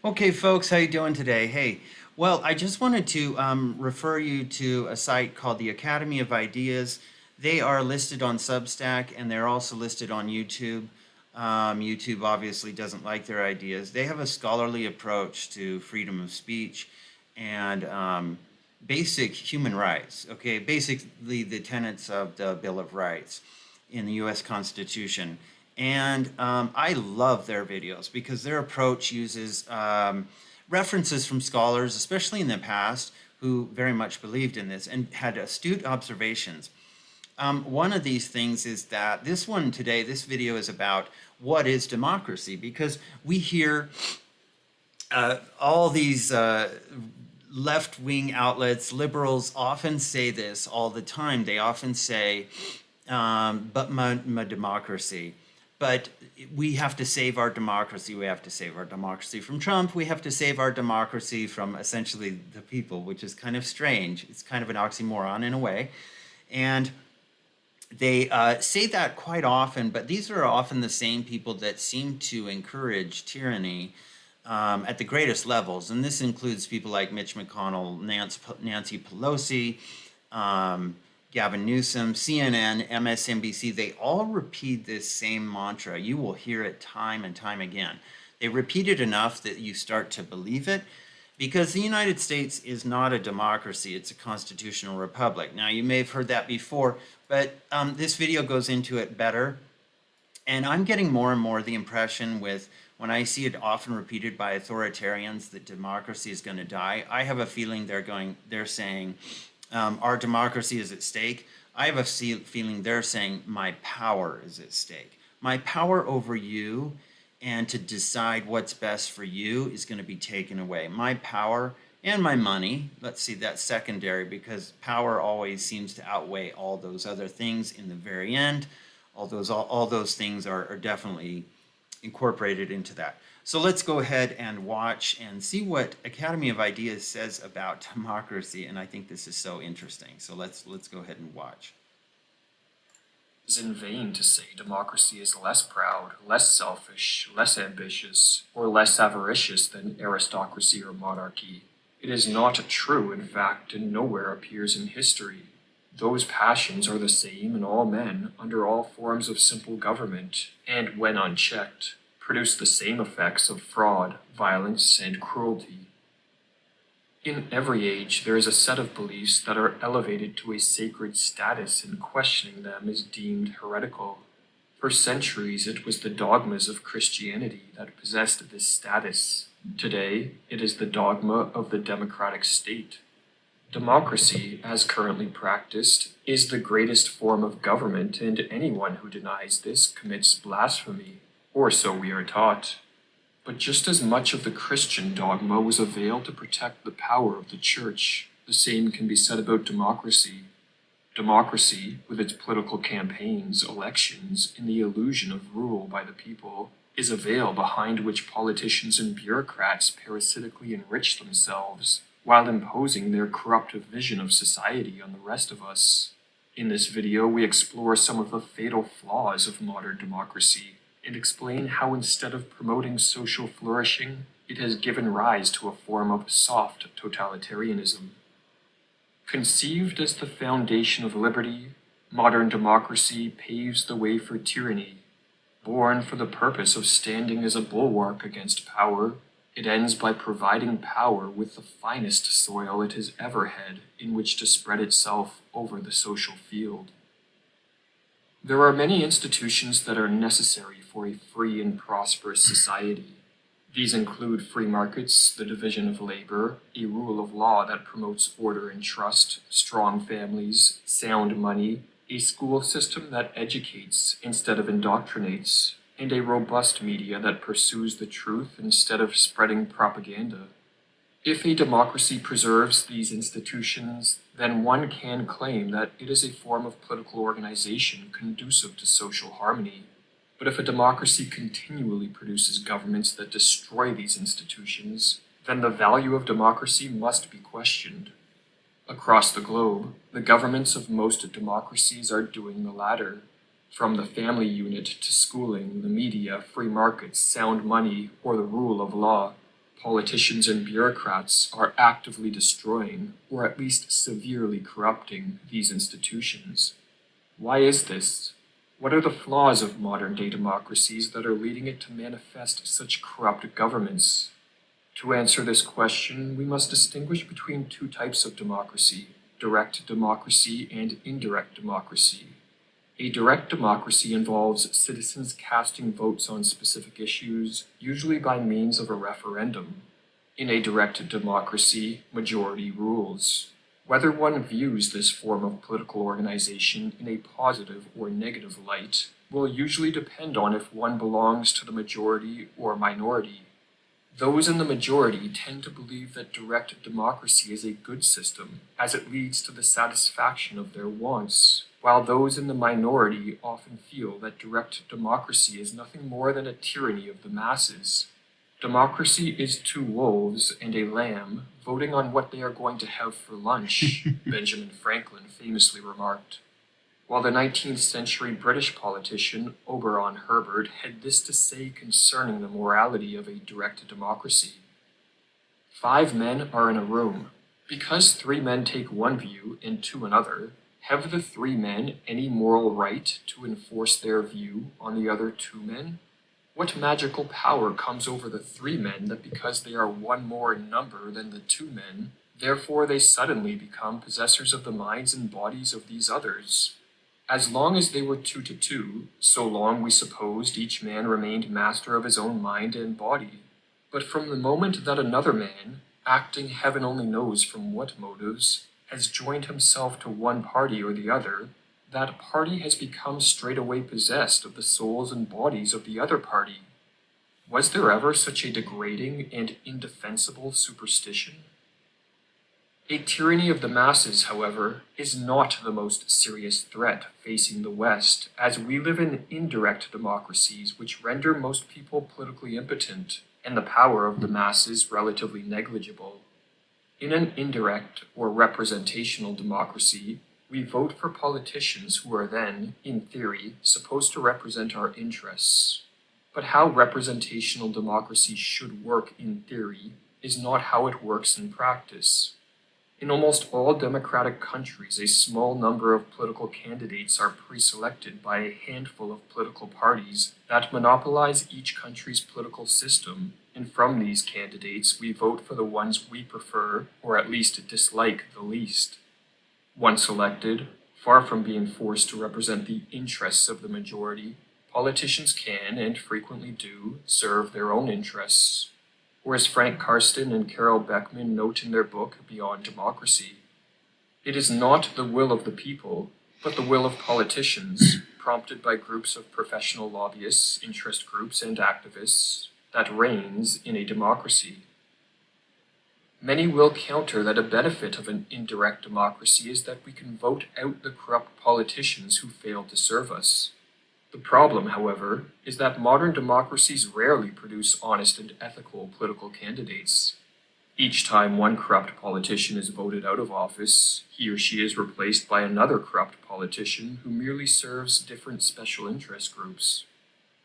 Okay, folks, how you doing today? Hey, well, I just wanted to refer you to a site called the Academy of Ideas. They are listed on Substack and they're also listed on YouTube. YouTube obviously doesn't like their ideas. They have a scholarly approach to freedom of speech and basic human rights. Okay, basically the tenets of the Bill of Rights in the U.S. Constitution. And I love their videos because their approach uses references from scholars, especially in the past, who very much believed in this and had astute observations. One of these things is that this one today, this video is about what is democracy, because we hear all these left-wing outlets, liberals often say this all the time. They often say, but my democracy. But we have to save our democracy. We have to save our democracy from Trump. We have to save our democracy from essentially the people, which is kind of strange. It's kind of an oxymoron in a way. And they say that quite often, but these are often the same people that seem to encourage tyranny at the greatest levels. And this includes people like Mitch McConnell, Nancy Pelosi, Gavin Newsom, CNN, MSNBC. They all repeat this same mantra. You will hear it time and time again. They repeat it enough that you start to believe it, because the United States is not a democracy, it's a constitutional republic. Now, you may have heard that before, but this video goes into it better. And I'm getting more and more the impression when I see it often repeated by authoritarians that democracy is going to die, I have a feeling they're saying our democracy is at stake. I have a feeling they're saying my power is at stake. My power over you and to decide what's best for you is going to be taken away. My power and my money, let's see, that's secondary, because power always seems to outweigh all those other things in the very end. All those things are definitely incorporated into that. So let's go ahead and watch and see what Academy of Ideas says about democracy. And I think this is so interesting. So let's go ahead and watch. It is in vain to say democracy is less proud, less selfish, less ambitious, or less avaricious than aristocracy or monarchy. It is not true, in fact, and nowhere appears in history. Those passions are the same in all men under all forms of simple government, and when unchecked, produce the same effects of fraud, violence, and cruelty. In every age, there is a set of beliefs that are elevated to a sacred status, and questioning them is deemed heretical. For centuries, it was the dogmas of Christianity that possessed this status. Today, it is the dogma of the democratic state. Democracy, as currently practiced, is the greatest form of government, and anyone who denies this commits blasphemy, or so we are taught. But just as much of the Christian dogma was a veil to protect the power of the Church, the same can be said about democracy. Democracy, with its political campaigns, elections, and the illusion of rule by the people, is a veil behind which politicians and bureaucrats parasitically enrich themselves, while imposing their corruptive vision of society on the rest of us. In this video, we explore some of the fatal flaws of modern democracy, and explain how instead of promoting social flourishing, it has given rise to a form of soft totalitarianism. Conceived as the foundation of liberty, modern democracy paves the way for tyranny. Born for the purpose of standing as a bulwark against power, it ends by providing power with the finest soil it has ever had in which to spread itself over the social field. There are many institutions that are necessary for a free and prosperous society. These include free markets, the division of labor, a rule of law that promotes order and trust, strong families, sound money, a school system that educates instead of indoctrinates, and a robust media that pursues the truth instead of spreading propaganda. If a democracy preserves these institutions, then one can claim that it is a form of political organization conducive to social harmony. But if a democracy continually produces governments that destroy these institutions, then the value of democracy must be questioned. Across the globe, the governments of most democracies are doing the latter. From the family unit to schooling, the media, free markets, sound money, or the rule of law, Politicians and bureaucrats are actively destroying, or at least severely corrupting, these institutions. Why is this? What are the flaws of modern day democracies that are leading it to manifest such corrupt governments? To answer this question, we must distinguish between two types of democracy: direct democracy and indirect democracy. A direct democracy involves citizens casting votes on specific issues, usually by means of a referendum. In a direct democracy, majority rules. Whether one views this form of political organization in a positive or negative light will usually depend on if one belongs to the majority or minority. Those in the majority tend to believe that direct democracy is a good system, as it leads to the satisfaction of their wants, while those in the minority often feel that direct democracy is nothing more than a tyranny of the masses. Democracy is two wolves and a lamb voting on what they are going to have for lunch, Benjamin Franklin famously remarked. While the 19th century British politician Oberon Herbert had this to say concerning the morality of a direct democracy: 5 men are in a room. Because 3 men take one view and 2 another, have the 3 men any moral right to enforce their view on the other 2 men? What magical power comes over the 3 men that because they are one more in number than the 2 men, therefore they suddenly become possessors of the minds and bodies of these others? As long as they were 2 to 2, so long we supposed each man remained master of his own mind and body. But from the moment that another man, acting heaven only knows from what motives, has joined himself to one party or the other, that party has become straightway possessed of the souls and bodies of the other party. Was there ever such a degrading and indefensible superstition? A tyranny of the masses, however, is not the most serious threat facing the West, as we live in indirect democracies which render most people politically impotent, and the power of the masses relatively negligible. In an indirect or representational democracy, we vote for politicians who are then, in theory, supposed to represent our interests. But how representational democracy should work in theory is not how it works in practice. In almost all democratic countries, a small number of political candidates are pre-selected by a handful of political parties that monopolize each country's political system, and from these candidates we vote for the ones we prefer or at least dislike the least. Once elected, far from being forced to represent the interests of the majority, politicians can, and frequently do, serve their own interests. Or as Frank Karsten and Carol Beckman note in their book Beyond Democracy, it is not the will of the people, but the will of politicians, prompted by groups of professional lobbyists, interest groups, and activists, that reigns in a democracy. Many will counter that a benefit of an indirect democracy is that we can vote out the corrupt politicians who fail to serve us. The problem, however, is that modern democracies rarely produce honest and ethical political candidates. Each time one corrupt politician is voted out of office, he or she is replaced by another corrupt politician who merely serves different special interest groups.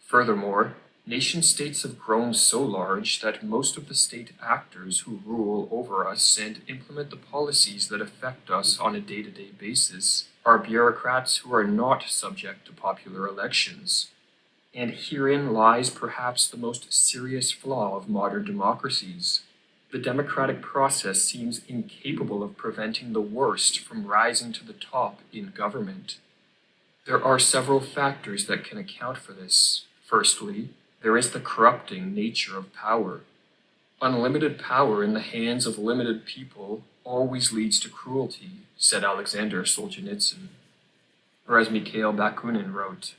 Furthermore, nation-states have grown so large that most of the state actors who rule over us and implement the policies that affect us on a day-to-day basis are bureaucrats who are not subject to popular elections. And herein lies perhaps the most serious flaw of modern democracies. The democratic process seems incapable of preventing the worst from rising to the top in government. There are several factors that can account for this. Firstly, there is the corrupting nature of power. Unlimited power in the hands of limited people always leads to cruelty, said Alexander Solzhenitsyn. Or as Mikhail Bakunin wrote,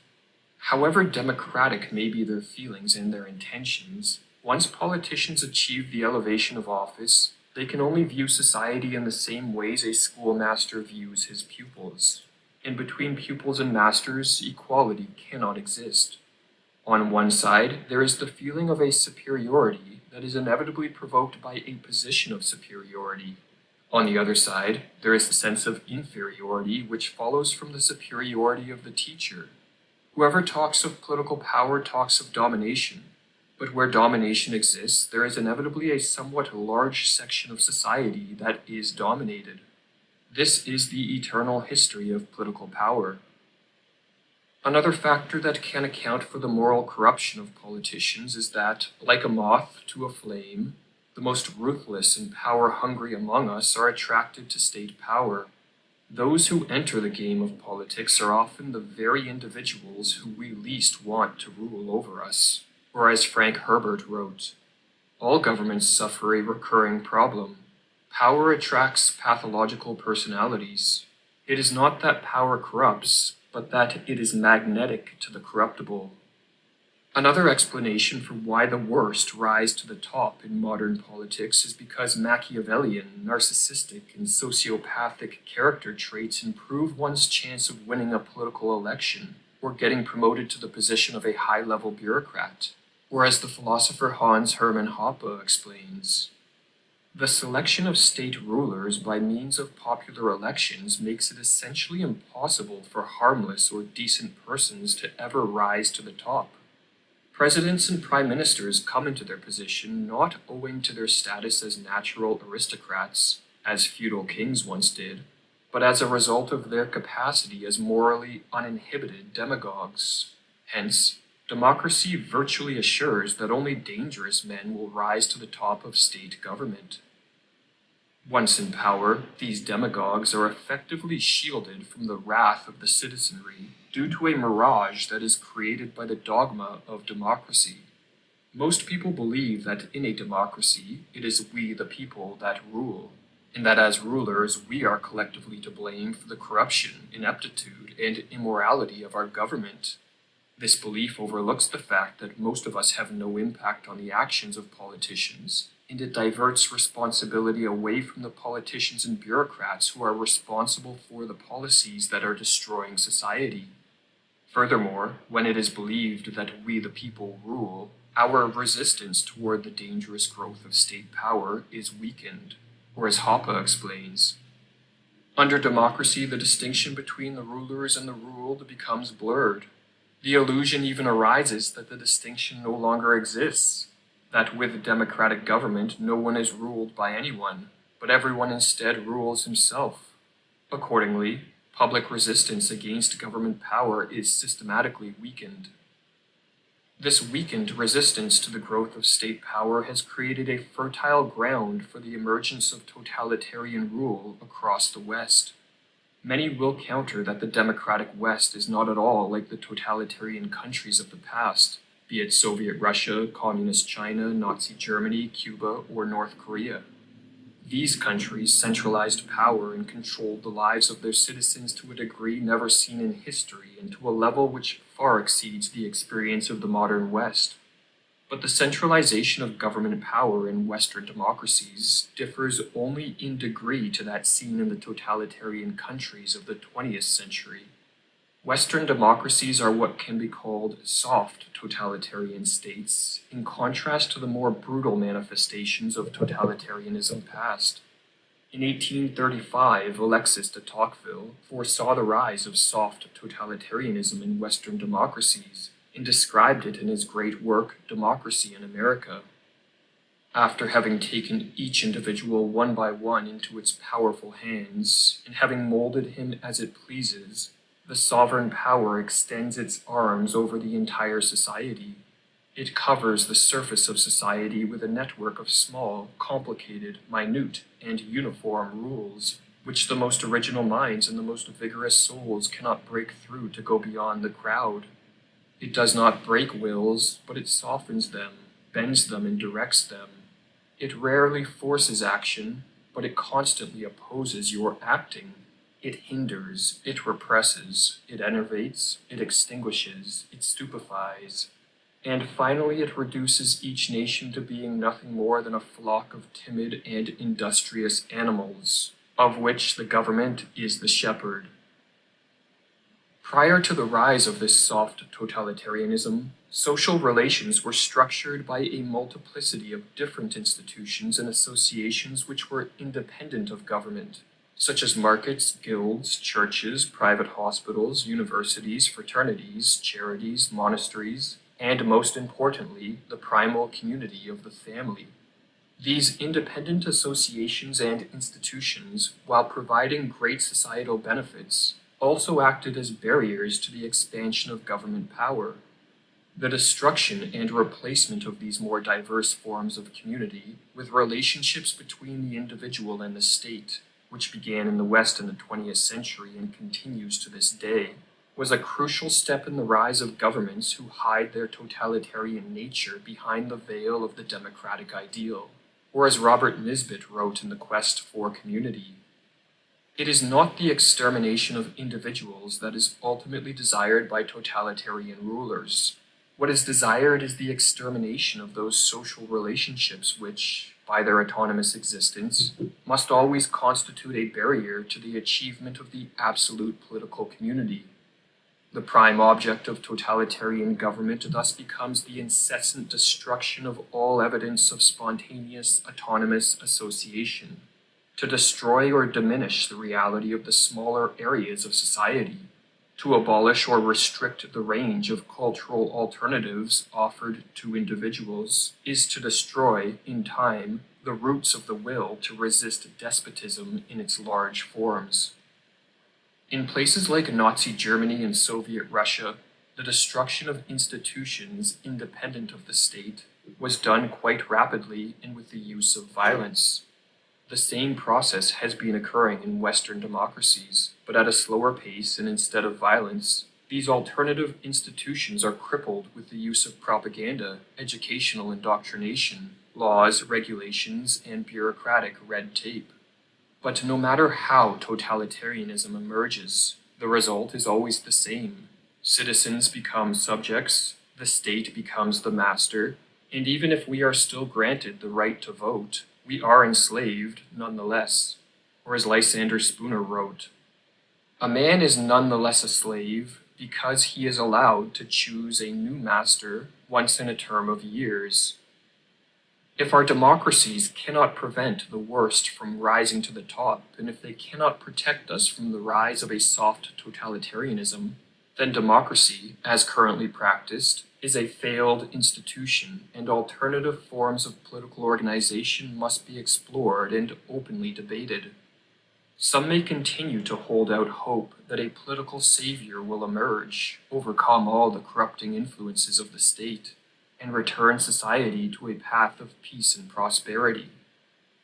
however democratic may be their feelings and their intentions, once politicians achieve the elevation of office, they can only view society in the same ways a schoolmaster views his pupils. And between pupils and masters, equality cannot exist. On one side, there is the feeling of a superiority that is inevitably provoked by a position of superiority. On the other side, there is the sense of inferiority which follows from the superiority of the teacher. Whoever talks of political power talks of domination. But where domination exists, there is inevitably a somewhat large section of society that is dominated. This is the eternal history of political power. Another factor that can account for the moral corruption of politicians is that, like a moth to a flame, the most ruthless and power hungry among us are attracted to state power. Those who enter the game of politics are often the very individuals who we least want to rule over us. Or as Frank Herbert wrote, all governments suffer a recurring problem. Power attracts pathological personalities. It is not that power corrupts, but that it is magnetic to the corruptible. Another explanation for why the worst rise to the top in modern politics is because Machiavellian, narcissistic, and sociopathic character traits improve one's chance of winning a political election or getting promoted to the position of a high-level bureaucrat. Or as the philosopher Hans Hermann Hoppe explains, the selection of state rulers by means of popular elections makes it essentially impossible for harmless or decent persons to ever rise to the top. Presidents and prime ministers come into their position not owing to their status as natural aristocrats, as feudal kings once did, but as a result of their capacity as morally uninhibited demagogues. Hence, democracy virtually assures that only dangerous men will rise to the top of state government. Once in power, these demagogues are effectively shielded from the wrath of the citizenry due to a mirage that is created by the dogma of democracy. Most people believe that in a democracy, it is we the people that rule, and that as rulers we are collectively to blame for the corruption, ineptitude, and immorality of our government. This belief overlooks the fact that most of us have no impact on the actions of politicians, and it diverts responsibility away from the politicians and bureaucrats who are responsible for the policies that are destroying society. Furthermore, when it is believed that we the people rule, our resistance toward the dangerous growth of state power is weakened, or as Hoppe explains, under democracy the distinction between the rulers and the ruled becomes blurred. The illusion even arises that the distinction no longer exists, that with democratic government no one is ruled by anyone, but everyone instead rules himself. Accordingly, public resistance against government power is systematically weakened. This weakened resistance to the growth of state power has created a fertile ground for the emergence of totalitarian rule across the West. Many will counter that the democratic West is not at all like the totalitarian countries of the past, be it Soviet Russia, Communist China, Nazi Germany, Cuba, or North Korea. These countries centralized power and controlled the lives of their citizens to a degree never seen in history and to a level which far exceeds the experience of the modern West. But the centralization of government power in Western democracies differs only in degree to that seen in the totalitarian countries of the 20th century. Western democracies are what can be called soft totalitarian states, in contrast to the more brutal manifestations of totalitarianism past. In 1835, Alexis de Tocqueville foresaw the rise of soft totalitarianism in Western democracies and described it in his great work, Democracy in America. After having taken each individual one by one into its powerful hands, and having molded him as it pleases, the sovereign power extends its arms over the entire society. It covers the surface of society with a network of small, complicated, minute, and uniform rules, which the most original minds and the most vigorous souls cannot break through to go beyond the crowd. It does not break wills, but it softens them, bends them, and directs them. It rarely forces action, but it constantly opposes your acting. It hinders, it represses, it enervates, it extinguishes, it stupefies. And finally, it reduces each nation to being nothing more than a flock of timid and industrious animals, of which the government is the shepherd. Prior to the rise of this soft totalitarianism, social relations were structured by a multiplicity of different institutions and associations which were independent of government, such as markets, guilds, churches, private hospitals, universities, fraternities, charities, monasteries, and most importantly, the primal community of the family. These independent associations and institutions, while providing great societal benefits, also acted as barriers to the expansion of government power. The destruction and replacement of these more diverse forms of community with relationships between the individual and the state, which began in the West in the 20th century and continues to this day, was a crucial step in the rise of governments who hide their totalitarian nature behind the veil of the democratic ideal. Or as Robert Nisbet wrote in The Quest for Community, it is not the extermination of individuals that is ultimately desired by totalitarian rulers. What is desired is the extermination of those social relationships which, by their autonomous existence, must always constitute a barrier to the achievement of the absolute political community. The prime object of totalitarian government thus becomes the incessant destruction of all evidence of spontaneous autonomous association, to destroy or diminish the reality of the smaller areas of society, to abolish or restrict the range of cultural alternatives offered to individuals, is to destroy, in time, the roots of the will to resist despotism in its large forms. In places like Nazi Germany and Soviet Russia, the destruction of institutions independent of the state was done quite rapidly and with the use of violence. The same process has been occurring in Western democracies, but at a slower pace and instead of violence. These alternative institutions are crippled with the use of propaganda, educational indoctrination, laws, regulations, and bureaucratic red tape. But no matter how totalitarianism emerges, the result is always the same. Citizens become subjects, the state becomes the master, and even if we are still granted the right to vote, we are enslaved nonetheless. Or as Lysander Spooner wrote, a man is nonetheless a slave because he is allowed to choose a new master once in a term of years. If our democracies cannot prevent the worst from rising to the top, and if they cannot protect us from the rise of a soft totalitarianism, then democracy, as currently practiced, is a failed institution, and alternative forms of political organization must be explored and openly debated. Some may continue to hold out hope that a political savior will emerge, overcome all the corrupting influences of the state, and return society to a path of peace and prosperity.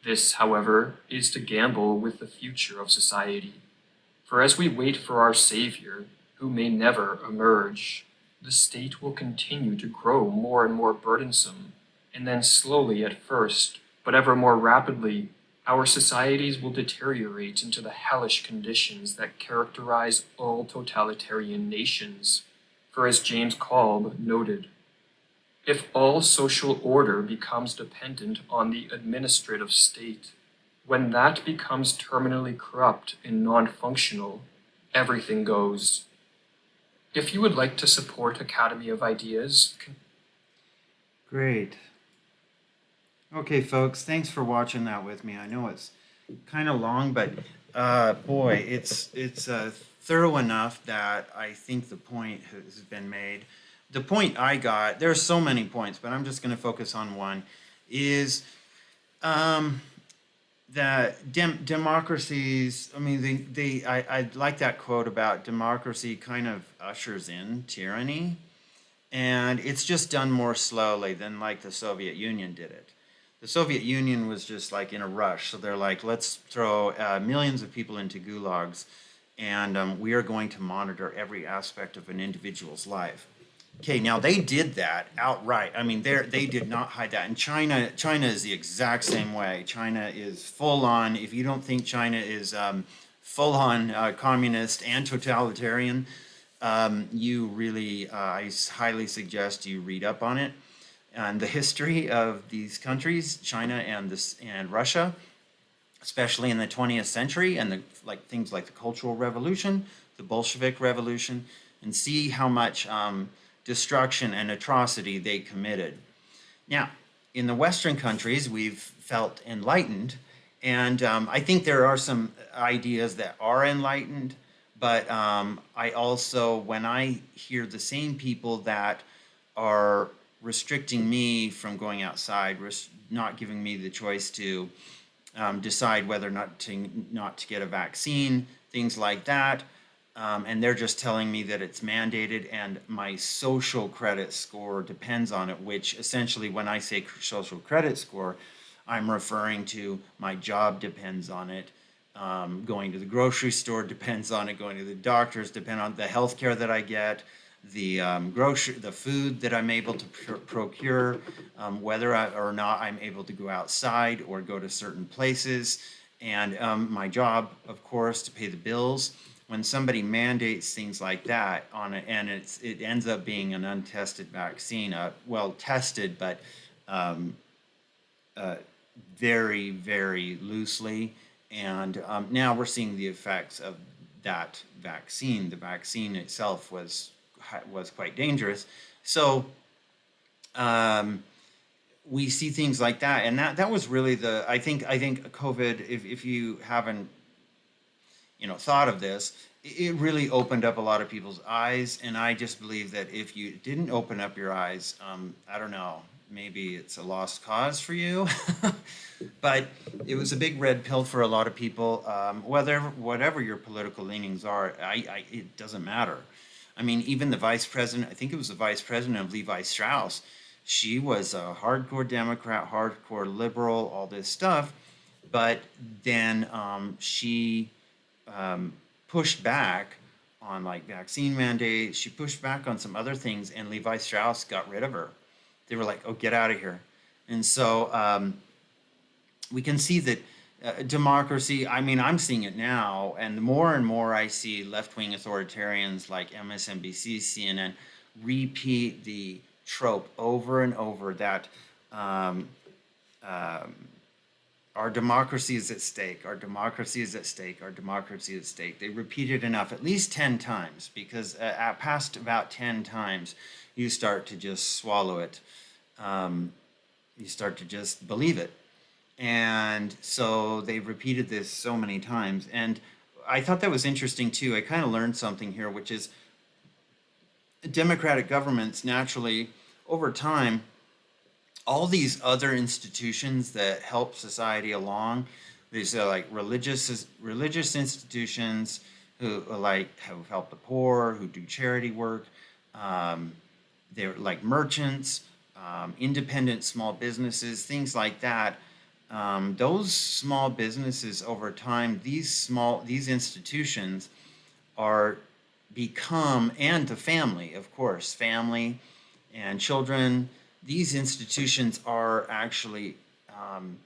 This, however, is to gamble with the future of society. For as we wait for our Savior, who may never emerge, the state will continue to grow more and more burdensome, and then slowly at first, but ever more rapidly, our societies will deteriorate into the hellish conditions that characterize all totalitarian nations. For as James Kolb noted, if all social order becomes dependent on the administrative state, when that becomes terminally corrupt and non-functional, everything goes. If you would like to support Academy of Ideas, Great. Okay, folks, thanks for watching that with me. I know it's kind of long, but boy, it's thorough enough that I think the point has been made. The point I got, there's so many points, but I'm just going to focus on one, is that democracies, I mean, I like that quote about democracy kind of ushers in tyranny, and it's just done more slowly than like the Soviet Union did it. The Soviet Union was just like in a rush, so they're like, let's throw millions of people into gulags, and we are going to monitor every aspect of an individual's life. Okay, now they did that outright. I mean, they did not hide that. And China is the exact same way. China is full on. If you don't think China is full on communist and totalitarian, you really, I highly suggest you read up on it and the history of these countries, China and Russia, especially in the 20th century, and things like the Cultural Revolution, the Bolshevik Revolution, and see how much destruction and atrocity they committed. Now, in the Western countries, we've felt enlightened, and I think there are some ideas that are enlightened, but I also, when I hear the same people that are restricting me from going outside, not giving me the choice to decide whether or not to get a vaccine, things like that. And they're just telling me that it's mandated, and my social credit score depends on it. Which essentially, when I say social credit score, I'm referring to my job depends on it. Going to the grocery store depends on it. Going to the doctors depend on the health care that I get, the food that I'm able to procure, whether or not I'm able to go outside or go to certain places, and my job, of course, to pay the bills. When somebody mandates things like that on it, and it ends up being an untested vaccine, well tested, but um, uh, very, very loosely. And now we're seeing the effects of that vaccine. The vaccine itself was quite dangerous. So um, we see things like that, and that was really I think COVID. If you haven't thought of this, it really opened up a lot of people's eyes. And I just believe that if you didn't open up your eyes, I don't know, maybe it's a lost cause for you. But it was a big red pill for a lot of people. Whether whatever your political leanings are, it doesn't matter. I mean, even the vice president, I think it was the vice president of Levi Strauss, she was a hardcore Democrat, hardcore liberal, all this stuff. But then she um, pushed back on like vaccine mandates. She pushed back on some other things, and Levi Strauss got rid of her. They were like, "Oh, get out of here!" And so we can see that democracy. I mean, I'm seeing it now, and the more and more I see left-wing authoritarians like MSNBC, CNN repeat the trope over and over that um, um, our democracy is at stake, our democracy is at stake, our democracy is at stake. They repeat it enough, at least 10 times, because at past about 10 times, you start to just swallow it. Um, you start to just believe it. And so they've repeated this so many times. And I thought that was interesting too. I kind of learned something here, which is democratic governments naturally, over time, all these other institutions that help society along, these are like religious institutions who who help the poor, who do charity work. Um, they're like merchants, independent small businesses, things like that. Those small businesses over time, these institutions are become, and the family, of course, family and children. These institutions are actually um,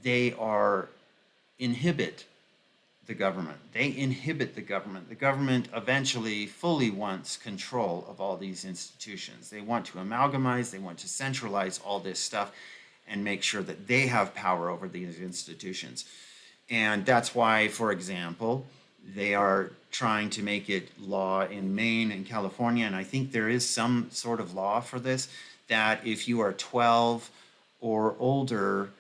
they are inhibit the government. They inhibit the government. The government eventually fully wants control of all these institutions. They want to amalgamize, they want to centralize all this stuff and make sure that they have power over these institutions. And that's why, for example, they are trying to make it law in Maine and California. And I think there is some sort of law for this, that if you are 12 or older,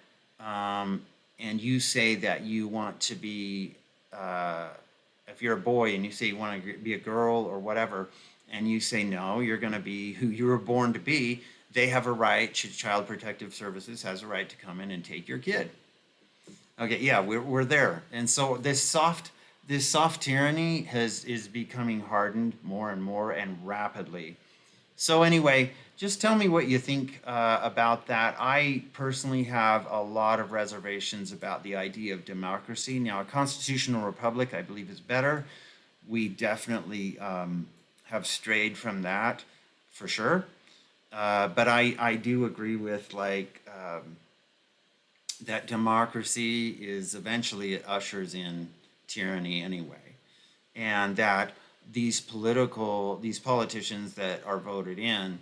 and you say that you want to be, uh, if you're a boy and you say you want to be a girl or whatever, and you say no, you're going to be who you were born to be, they have a right. Child Protective Services has a right to come in and take your kid. Okay, yeah, we're there. And so this soft tyranny is becoming hardened more and more and rapidly. So anyway, just tell me what you think about that. I personally have a lot of reservations about the idea of democracy. Now, a constitutional republic, I believe, is better. We definitely have strayed from that for sure. But I do agree with that democracy is eventually, it ushers in tyranny anyway. And that these politicians that are voted in,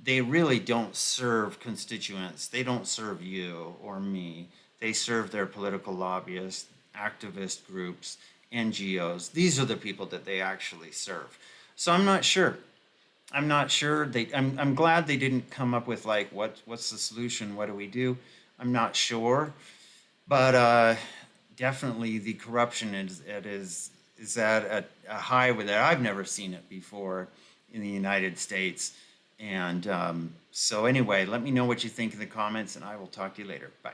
they really don't serve constituents. They don't serve you or me. They serve their political lobbyists, activist groups, NGOs. These are the people that they actually serve. So I'm not sure. I'm glad they didn't come up with like what's the solution? What do we do? I'm not sure. But definitely the corruption is at a high with that I've never seen it before in the United States. And so anyway, let me know what you think in the comments, and I will talk to you later. Bye.